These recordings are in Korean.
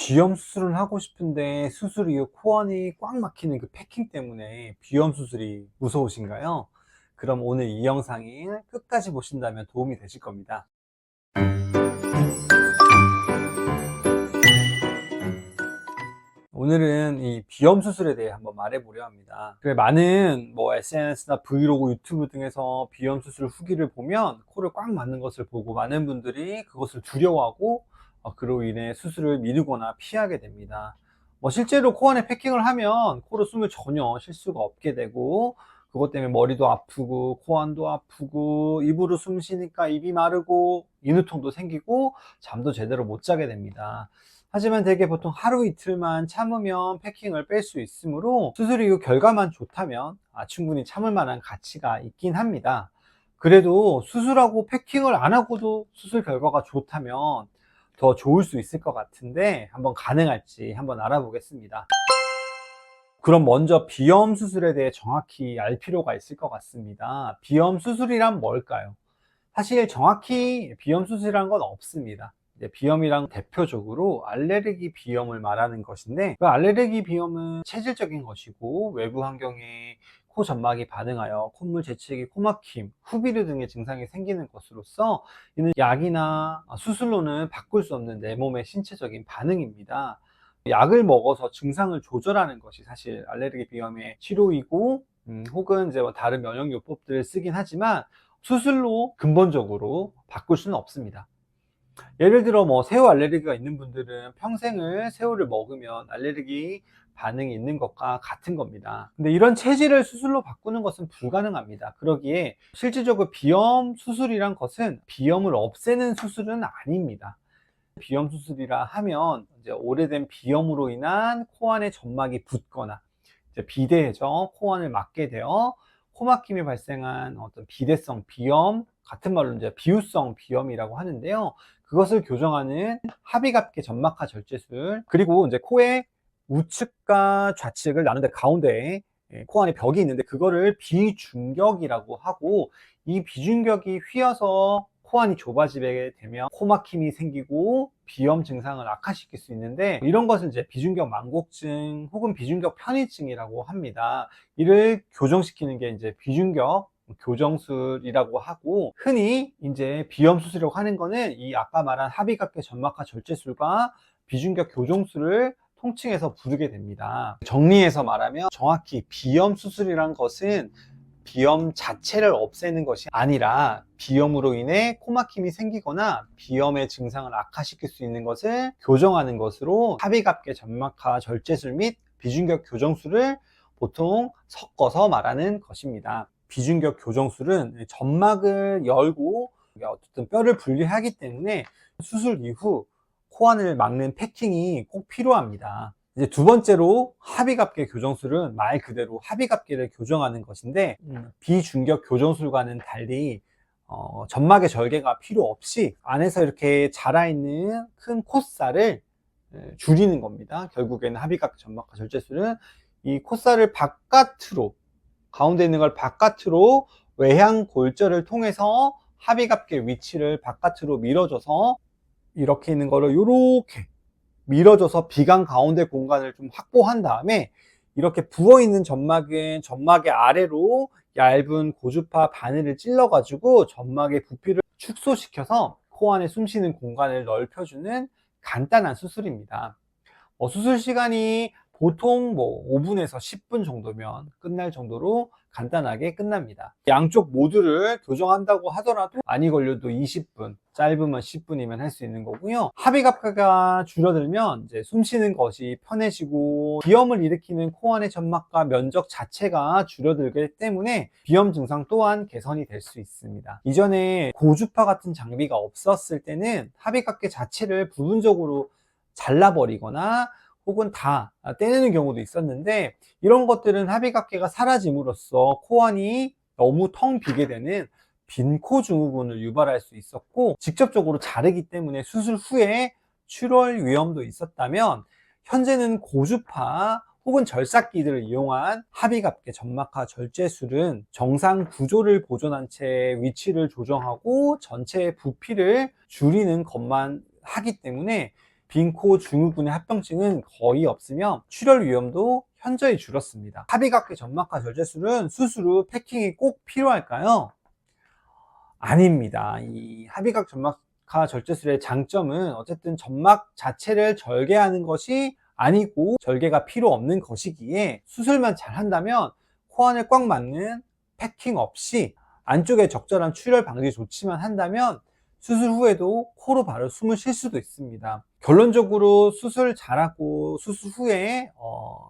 비염 수술을 하고 싶은데 수술 이후 코안이 꽉 막히는 그 패킹 때문에 비염 수술이 무서우신가요? 그럼 오늘 이 영상이 끝까지 보신다면 도움이 되실 겁니다. 오늘은 이 비염 수술에 대해 한번 말해보려 합니다. 많은 SNS나 브이로그, 유튜브 등에서 비염 수술 후기를 보면 코를 꽉 막는 것을 보고 많은 분들이 그것을 두려워하고 그로 인해 수술을 미루거나 피하게 됩니다. 실제로 코 안에 패킹을 하면 코로 숨을 전혀 쉴 수가 없게 되고, 그것 때문에 머리도 아프고 코 안도 아프고 입으로 숨 쉬니까 입이 마르고 인후통도 생기고 잠도 제대로 못 자게 됩니다. 하지만 대개 보통 하루 이틀만 참으면 패킹을 뺄 수 있으므로 수술 이후 결과만 좋다면 충분히 참을 만한 가치가 있긴 합니다. 그래도 수술하고 패킹을 안 하고도 수술 결과가 좋다면 더 좋을 수 있을 것 같은데 한번 가능할지 한번 알아보겠습니다. 그럼 먼저 비염 수술에 대해 정확히 알 필요가 있을 것 같습니다. 비염 수술이란 뭘까요? 사실 정확히 비염 수술이란 건 없습니다. 비염이랑 대표적으로 알레르기 비염을 말하는 것인데, 그 알레르기 비염은 체질적인 것이고 외부 환경에 코 점막이 반응하여 콧물 재채기, 코막힘, 후비루 등의 증상이 생기는 것으로서 이는 약이나 수술로는 바꿀 수 없는 내 몸의 신체적인 반응입니다. 약을 먹어서 증상을 조절하는 것이 사실 알레르기 비염의 치료이고, 혹은 이제 다른 면역요법들을 쓰긴 하지만 수술로 근본적으로 바꿀 수는 없습니다. 예를 들어 새우 알레르기가 있는 분들은 평생을 새우를 먹으면 알레르기 반응이 있는 것과 같은 겁니다. 근데 이런 체질을 수술로 바꾸는 것은 불가능합니다. 그러기에 실질적으로 비염 수술이란 것은 비염을 없애는 수술은 아닙니다. 비염 수술이라 하면 이제 오래된 비염으로 인한 코 안에 점막이 붓거나 이제 비대해져 코안을 막게 되어 코막힘이 발생한 어떤 비대성 비염, 같은 말로 이제 비유성 비염이라고 하는데요. 그것을 교정하는 하비갑게 점막하 절제술, 그리고 이제 코의 우측과 좌측을 나누는데 가운데에 코 안에 벽이 있는데 그거를 비중격이라고 하고, 이 비중격이 휘어서 코안이 좁아지게 되면 코막힘이 생기고 비염 증상을 악화시킬 수 있는데, 이런 것을 이제 비중격 만곡증 혹은 비중격 편의증이라고 합니다. 이를 교정시키는 게 이제 비중격 교정술이라고 하고, 흔히 이제 비염 수술이라고 하는 거는 이 아까 말한 하비갑계 점막하 절제술과 비중격 교정술을 통칭해서 부르게 됩니다. 정리해서 말하면 정확히 비염 수술이란 것은 비염 자체를 없애는 것이 아니라 비염으로 인해 코막힘이 생기거나 비염의 증상을 악화시킬 수 있는 것을 교정하는 것으로 하비갑계 점막하 절제술 및 비중격 교정술을 보통 섞어서 말하는 것입니다. 비중격 교정술은 점막을 열고 어쨌든 뼈를 분리하기 때문에 수술 이후 코안을 막는 패킹이 꼭 필요합니다. 이제 두 번째로 하비갑계 교정술은 말 그대로 하비갑계를 교정하는 것인데, 비중격 교정술과는 달리 점막의 절개가 필요 없이 안에서 이렇게 자라있는 큰 콧살을 줄이는 겁니다. 결국에는 하비갑계 점막하 절제술은 이 콧살을 바깥으로, 가운데 있는 걸 바깥으로 외향 골절을 통해서 하비갑계 위치를 바깥으로 밀어줘서 이렇게 있는 거를 이렇게 밀어줘서 비강 가운데 공간을 좀 확보한 다음에 이렇게 부어있는 점막의 아래로 얇은 고주파 바늘을 찔러 가지고 점막의 부피를 축소시켜서 코 안에 숨쉬는 공간을 넓혀주는 간단한 수술입니다. 수술 시간이 보통 5분에서 10분 정도면 끝날 정도로 간단하게 끝납니다. 양쪽 모두를 교정한다고 하더라도 많이 걸려도 20분, 짧으면 10분이면 할 수 있는 거고요. 하비갑계가 줄어들면 이제 숨 쉬는 것이 편해지고 비염을 일으키는 코 안의 점막과 면적 자체가 줄어들기 때문에 비염 증상 또한 개선이 될 수 있습니다. 이전에 고주파 같은 장비가 없었을 때는 하비갑계 자체를 부분적으로 잘라버리거나 혹은 다 떼내는 경우도 있었는데, 이런 것들은 하비갑계가 사라짐으로써 코안이 너무 텅 비게 되는 빈코 증후군을 유발할 수 있었고, 직접적으로 자르기 때문에 수술 후에 출혈 위험도 있었다면, 현재는 고주파 혹은 절삭기들을 이용한 하비갑계 점막하 절제술은 정상 구조를 보존한 채 위치를 조정하고 전체 부피를 줄이는 것만 하기 때문에 빈코 증후군의 합병증은 거의 없으며 출혈 위험도 현저히 줄었습니다. 합의각계 점막하 절제술은 수술 후 패킹이 꼭 필요할까요? 아닙니다. 이 합의각 점막하 절제술의 장점은 어쨌든 점막 자체를 절개하는 것이 아니고 절개가 필요 없는 것이기에 수술만 잘 한다면 코 안에 꽉 맞는 패킹 없이 안쪽에 적절한 출혈 방지 조치만 한다면 수술 후에도 코로 바로 숨을 쉴 수도 있습니다. 결론적으로 수술 잘하고 수술 후에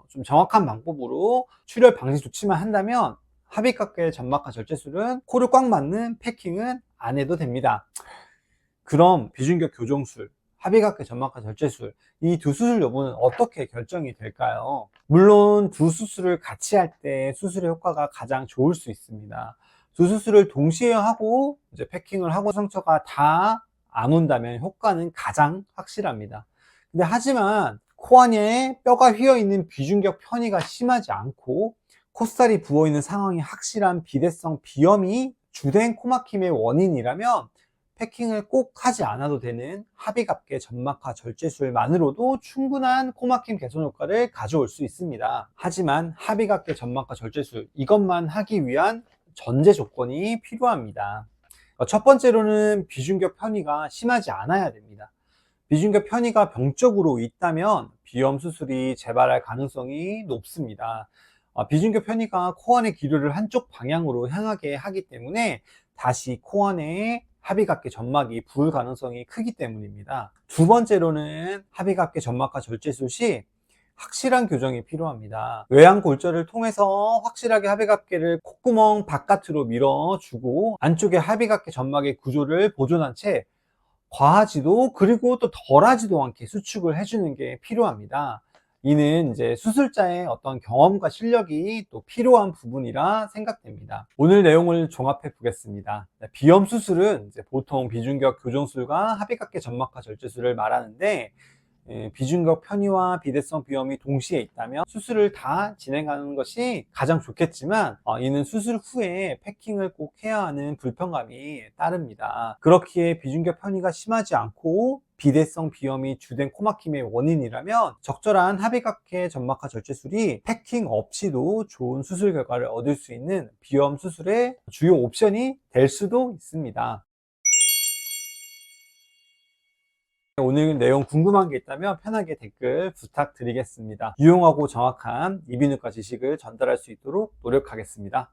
좀 정확한 방법으로 출혈 방지 조치만 한다면 합의각계 점막하 절제술은 코를 꽉 맞는 패킹은 안 해도 됩니다. 그럼 비중격 교정술, 합의각계 점막하 절제술, 이 두 수술 여부는 어떻게 결정이 될까요? 물론 두 수술을 같이 할 때 수술의 효과가 가장 좋을 수 있습니다. 두 수술을 동시에 하고 이제 패킹을 하고 상처가 다 안 온다면 효과는 가장 확실합니다. 근데 하지만 코 안에 뼈가 휘어 있는 비중격 편의가 심하지 않고 콧살이 부어 있는 상황이 확실한 비대성 비염이 주된 코막힘의 원인이라면 패킹을 꼭 하지 않아도 되는 합의각계 점막하 절제술만으로도 충분한 코막힘 개선 효과를 가져올 수 있습니다. 하지만 합의각계 점막하 절제술 이것만 하기 위한 전제 조건이 필요합니다. 첫 번째로는 비중격 편의가 심하지 않아야 됩니다. 비중격 편의가 병적으로 있다면 비염 수술이 재발할 가능성이 높습니다. 비중격 편의가 코 안의 기류를 한쪽 방향으로 향하게 하기 때문에 다시 코 안에 합의각계 점막이 부을 가능성이 크기 때문입니다. 두 번째로는 합의각계 점막하 절제술 시 확실한 교정이 필요합니다. 외양골절을 통해서 확실하게 합의각계를 콧구멍 바깥으로 밀어주고 안쪽에 합의각계 점막의 구조를 보존한 채 과하지도 그리고 또 덜하지도 않게 수축을 해주는 게 필요합니다. 이는 이제 수술자의 어떤 경험과 실력이 또 필요한 부분이라 생각됩니다. 오늘 내용을 종합해 보겠습니다. 비염 수술은 이제 보통 비중격 교정술과 합의각계 점막하 절제술을 말하는데 비중격 편의와 비대성 비염이 동시에 있다면 수술을 다 진행하는 것이 가장 좋겠지만 이는 수술 후에 패킹을 꼭 해야 하는 불편감이 따릅니다. 그렇기에 비중격 편의가 심하지 않고 비대성 비염이 주된 코막힘의 원인이라면 적절한 합의각계 점막하 절제술이 패킹 없이도 좋은 수술 결과를 얻을 수 있는 비염 수술의 주요 옵션이 될 수도 있습니다. 오늘 내용 궁금한 게 있다면 편하게 댓글 부탁드리겠습니다. 유용하고 정확한 이비인후과 지식을 전달할 수 있도록 노력하겠습니다.